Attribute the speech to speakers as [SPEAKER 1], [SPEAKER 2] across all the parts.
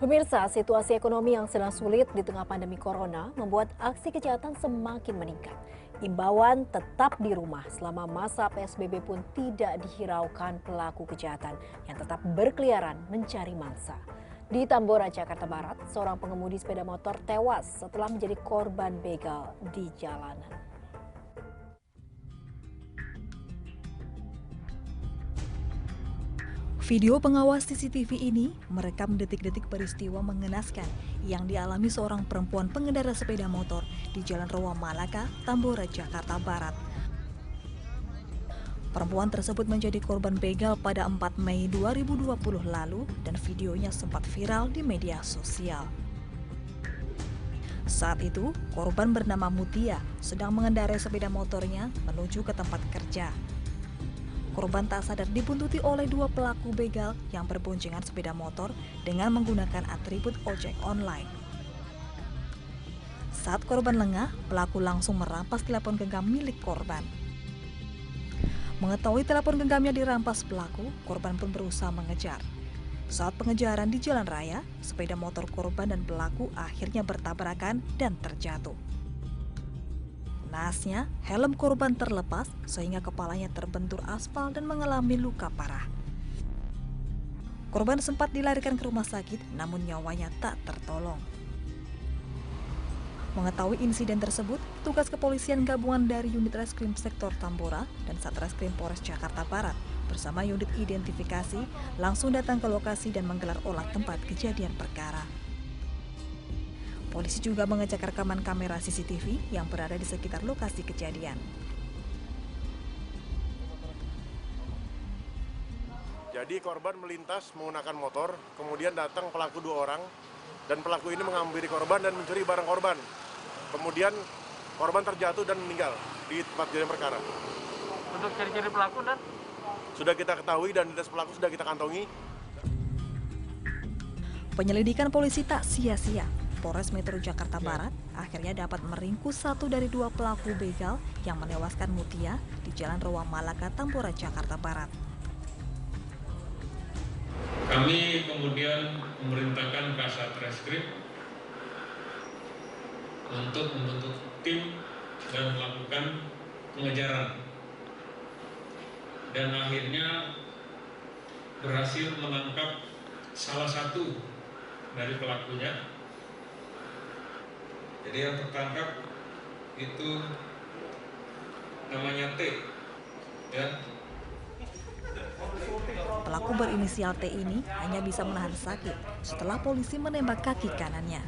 [SPEAKER 1] Pemirsa, situasi ekonomi yang sedang sulit di tengah pandemi corona membuat aksi kejahatan semakin meningkat. Imbauan tetap di rumah selama masa PSBB pun tidak dihiraukan pelaku kejahatan yang tetap berkeliaran mencari mangsa. Di Tambora, Jakarta Barat, seorang pengemudi sepeda motor tewas setelah menjadi korban begal di jalanan.
[SPEAKER 2] Video pengawas CCTV ini merekam detik-detik peristiwa mengenaskan yang dialami seorang perempuan pengendara sepeda motor di Jalan Roa Malaka, Tambora, Jakarta Barat. Perempuan tersebut menjadi korban begal pada 4 Mei 2020 lalu dan videonya sempat viral di media sosial. Saat itu, korban bernama Mutia sedang mengendarai sepeda motornya menuju ke tempat kerja. Korban tak sadar dibuntuti oleh dua pelaku begal yang berboncengan sepeda motor dengan menggunakan atribut ojek online. Saat korban lengah, pelaku langsung merampas telepon genggam milik korban. Mengetahui telepon genggamnya dirampas pelaku, korban pun berusaha mengejar. Saat pengejaran di jalan raya, sepeda motor korban dan pelaku akhirnya bertabrakan dan terjatuh. Naasnya, helm korban terlepas sehingga kepalanya terbentur aspal dan mengalami luka parah. Korban sempat dilarikan ke rumah sakit, namun nyawanya tak tertolong. Mengetahui insiden tersebut, petugas kepolisian gabungan dari Unit Reskrim Sektor Tambora dan Satreskrim Polres Jakarta Barat bersama unit identifikasi langsung datang ke lokasi dan menggelar olah tempat kejadian perkara. Polisi juga mengecek rekaman kamera CCTV yang berada di sekitar lokasi kejadian.
[SPEAKER 3] Jadi korban melintas menggunakan motor, kemudian datang pelaku 2 orang, dan pelaku ini menghampiri korban dan mencuri barang korban. Kemudian korban terjatuh dan meninggal di tempat kejadian perkara.
[SPEAKER 4] Untuk ciri-ciri pelaku dan?
[SPEAKER 3] Sudah kita ketahui dan identitas pelaku sudah kita kantongi.
[SPEAKER 2] Penyelidikan polisi tak sia-sia. Polres Metro Jakarta Barat akhirnya dapat meringkus 1 dari 2 pelaku begal yang menewaskan Mutia di Jalan Roa Malaka, Tambora, Jakarta Barat.
[SPEAKER 5] Kami kemudian memerintahkan Kasat Reskrim untuk membentuk tim dan melakukan pengejaran. Dan akhirnya berhasil menangkap salah satu dari pelakunya. Jadi yang tertangkap itu namanya T, ya.
[SPEAKER 2] Pelaku berinisial T ini hanya bisa menahan sakit setelah polisi menembak kaki kanannya.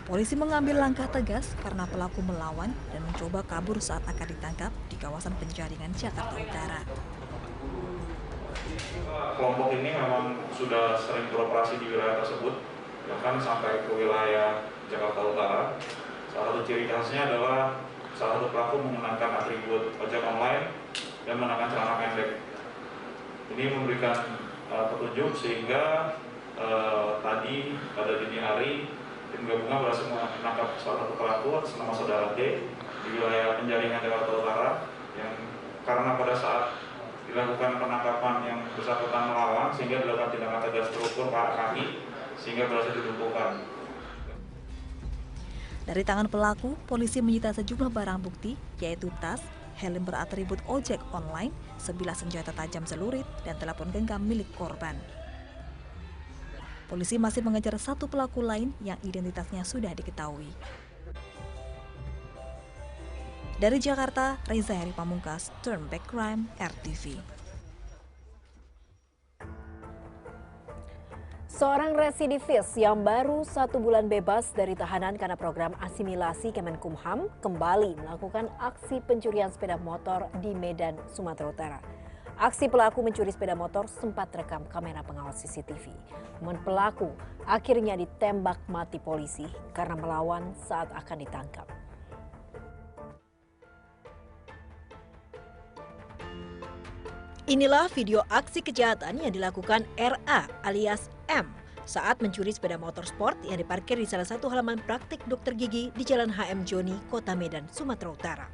[SPEAKER 2] Polisi mengambil langkah tegas karena pelaku melawan dan mencoba kabur saat akan ditangkap di kawasan Penjaringan, Jakarta Utara.
[SPEAKER 6] Kelompok ini memang sudah sering beroperasi di wilayah tersebut, bahkan sampai ke wilayah Jakarta Utara. Salah satu ciri khasnya adalah salah satu pelaku menggunakan atribut ojek online dan mengenakan celana pendek. Ini memberikan petunjuk sehingga tadi pada dini hari tim gabungan berhasil menangkap salah satu pelaku atas nama saudara D di wilayah Penjaringan, Jakarta Utara, yang karena pada saat dilakukan penangkapan yang bersangkutan melawan sehingga dilakukan tindakan tegas terukur ke kaki sehingga berhasil dilumpuhkan.
[SPEAKER 2] Dari tangan pelaku, polisi menyita sejumlah barang bukti, yaitu tas, helm beratribut ojek online, sebilah senjata tajam celurit, dan telepon genggam milik korban. Polisi masih mengejar 1 pelaku lain yang identitasnya sudah diketahui. Dari Jakarta, Reza Heri Pamungkas, Turn Back Crime, RTV.
[SPEAKER 1] Seorang residivis yang baru 1 bulan bebas dari tahanan karena program asimilasi Kemenkumham kembali melakukan aksi pencurian sepeda motor di Medan, Sumatera Utara. Aksi pelaku mencuri sepeda motor sempat rekam kamera pengawas CCTV. Namun pelaku akhirnya ditembak mati polisi karena melawan saat akan ditangkap. Inilah video aksi kejahatan yang dilakukan RA alias M saat mencuri sepeda motor sport yang diparkir di salah satu halaman praktik dokter gigi di Jalan HM Joni, Kota Medan, Sumatera Utara.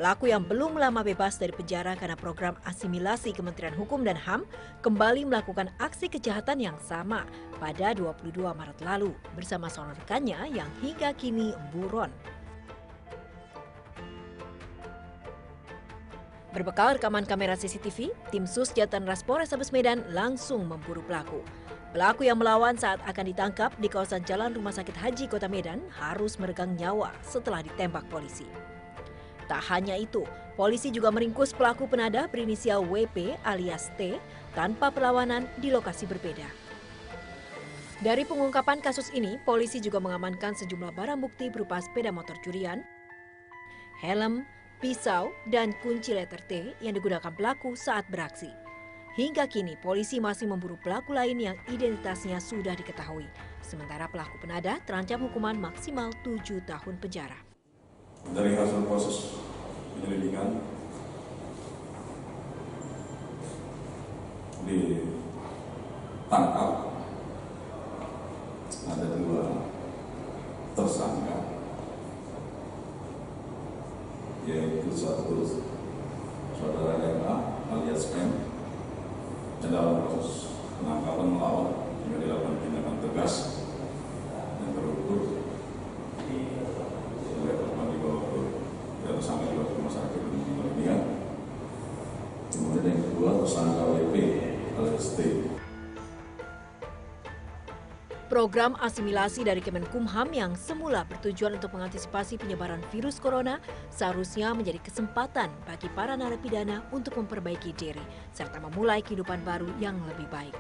[SPEAKER 1] Pelaku yang belum lama bebas dari penjara karena program asimilasi Kementerian Hukum dan HAM kembali melakukan aksi kejahatan yang sama pada 22 Maret lalu bersama seorang rekannya yang hingga kini buron. Berbekal rekaman kamera CCTV, tim Sus Jatan-Ras Polrestabes Medan langsung memburu pelaku. Pelaku yang melawan saat akan ditangkap di kawasan Jalan Rumah Sakit Haji Kota Medan harus meregang nyawa setelah ditembak polisi. Tak hanya itu, polisi juga meringkus pelaku penada berinisial WP alias T tanpa perlawanan di lokasi berbeda. Dari pengungkapan kasus ini, polisi juga mengamankan sejumlah barang bukti berupa sepeda motor curian, helm, pisau, dan kunci letter T yang digunakan pelaku saat beraksi. Hingga kini, polisi masih memburu pelaku lain yang identitasnya sudah diketahui. Sementara pelaku penada terancam hukuman maksimal 7 tahun penjara.
[SPEAKER 7] Dari hasil proses penyelidikan, ditangkap ada 2 tersangka, yaitu satu saudara MA alias M, dan dalam proses penangkapan melawan juga dilakukan tindakan tegas dan terukur oleh korban dibawa ke tersangka dibawa ke rumah sakit untuk meninggal. Kemudian yang kedua tersangka WP alias T.
[SPEAKER 1] Program asimilasi dari Kemenkumham yang semula bertujuan untuk mengantisipasi penyebaran virus corona seharusnya menjadi kesempatan bagi para narapidana untuk memperbaiki diri serta memulai kehidupan baru yang lebih baik.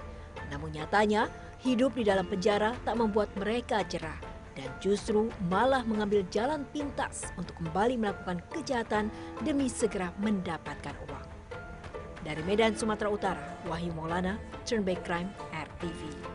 [SPEAKER 1] Namun nyatanya, hidup di dalam penjara tak membuat mereka jerah dan justru malah mengambil jalan pintas untuk kembali melakukan kejahatan demi segera mendapatkan uang. Dari Medan, Sumatera Utara, Wahyu Maulana, Turn Back Crime, RTV.